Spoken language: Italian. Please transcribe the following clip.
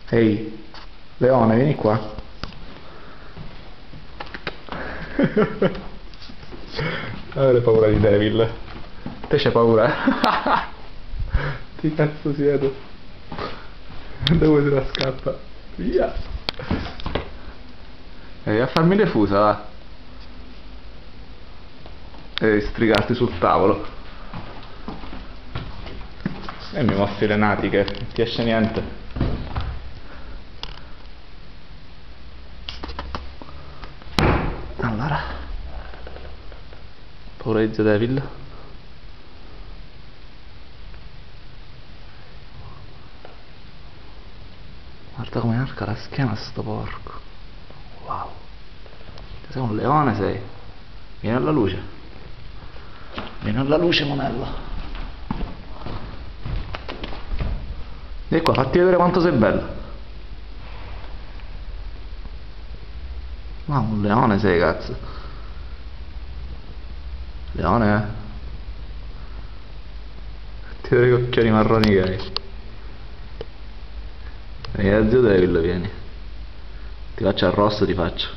Ehi, Leone, vieni qua. Avere paura di Devil. Te c'hai paura, eh? Che cazzo siete? Dove se la scappa? Via! Ehi, a farmi le fusa, va! E strigarti sul tavolo. E mi mostri le natiche, non ti esce niente. Allora, paura di The Devil. Guarda come arca la schiena sto porco. Wow. Sei un leone, sei. Vieni alla luce. Vieni alla luce, monello. Vieni qua, fatti vedere quanto sei bello. Ma un leone sei, cazzo. Leone, eh? Fatti vedere che occhiali marroni che hai. Vieni da Zio Devil, vieni. Ti faccio arrosto, ti faccio.